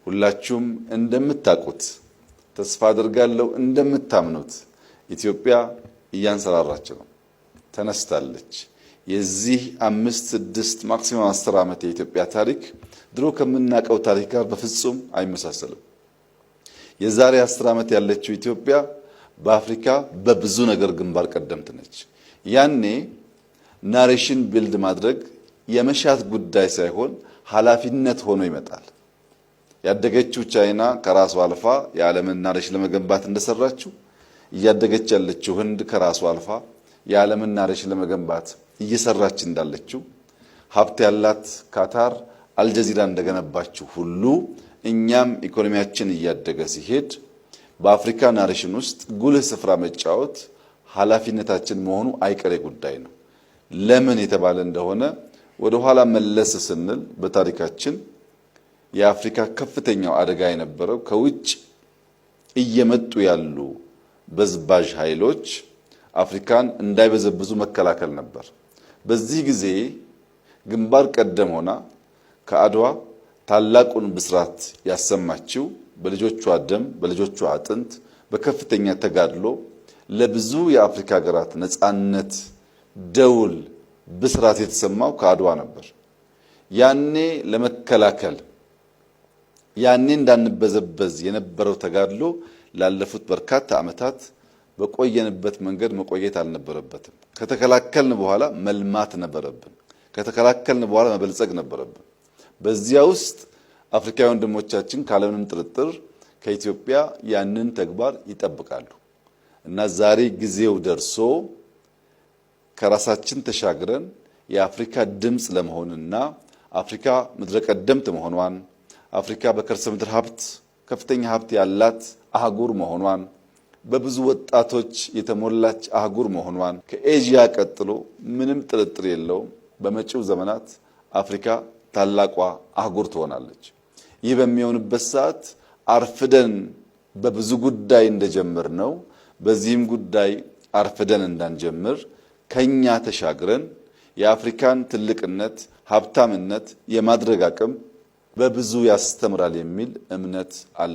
ሁላችሁም እንደምታውቁት ተስፋ አድርጋለሁ እንደምታምኑት ኢትዮጵያ እያንሰራራች ነው፣ ተነስታለች። የዚህ 5፣ 6 ማክሲመም 10 ዓመት የኢትዮጵያ ታሪክ ድሮ ከምናውቀው ታሪክ ጋር በፍጹም አይመሳሰልም። የዛሬ 10 ዓመት ያለችው ኢትዮጵያ በአፍሪካ በብዙ ነገር ግንባር ቀደምት ነች። ያኔ ናሬሽን ቢልድ ማድረግ የመሻት ጉዳይ ሳይሆን ኃላፊነት ሆኖ ይመጣል። ያደገችው ቻይና ከራሷ አልፋ የዓለምን ናሬሽን ለመገንባት እንደሰራችው እያደገች ያለችው ህንድ ከራሷ አልፋ የዓለምን ናሬሽን ለመገንባት እየሰራች እንዳለችው ሀብት ያላት ካታር አልጀዚራ እንደገነባችው ሁሉ እኛም ኢኮኖሚያችን እያደገ ሲሄድ በአፍሪካ ናሬሽን ውስጥ ጉልህ ስፍራ መጫወት ኃላፊነታችን መሆኑ አይቀሬ ጉዳይ ነው። ለምን የተባለ እንደሆነ ወደ ኋላ መለስ ስንል በታሪካችን የአፍሪካ ከፍተኛው አደጋ የነበረው ከውጭ እየመጡ ያሉ በዝባዥ ኃይሎች አፍሪካን እንዳይበዘብዙ መከላከል ነበር። በዚህ ጊዜ ግንባር ቀደም ሆና ከአድዋ ታላቁን ብስራት ያሰማችው በልጆቿ ደም በልጆቿ አጥንት በከፍተኛ ተጋድሎ ለብዙ የአፍሪካ ሀገራት ነፃነት ደውል ብስራት የተሰማው ከአድዋ ነበር። ያኔ ለመከላከል ያኔ እንዳንበዘበዝ የነበረው ተጋድሎ ላለፉት በርካታ ዓመታት በቆየንበት መንገድ መቆየት አልነበረበትም። ከተከላከልን በኋላ መልማት ነበረብን። ከተከላከልን በኋላ መበልጸግ ነበረብን። በዚያ ውስጥ አፍሪካዊ ወንድሞቻችን ካለምንም ጥርጥር ከኢትዮጵያ ያንን ተግባር ይጠብቃሉ እና ዛሬ ጊዜው ደርሶ ከራሳችን ተሻግረን የአፍሪካ ድምጽ ለመሆንና አፍሪካ ምድረ ቀደምት መሆኗን አፍሪካ በከርሰ ምድር ሀብት ከፍተኛ ሀብት ያላት አህጉር መሆኗን በብዙ ወጣቶች የተሞላች አህጉር መሆኗን ከኤዥያ ቀጥሎ ምንም ጥርጥር የለውም በመጪው ዘመናት አፍሪካ ታላቋ አህጉር ትሆናለች። ይህ በሚሆንበት ሰዓት አርፍደን በብዙ ጉዳይ እንደጀመር ነው በዚህም ጉዳይ አርፍደን እንዳንጀምር ከኛ ተሻግረን የአፍሪካን ትልቅነት ሀብታምነት የማድረግ አቅም በብዙ ያስተምራል የሚል እምነት አለ።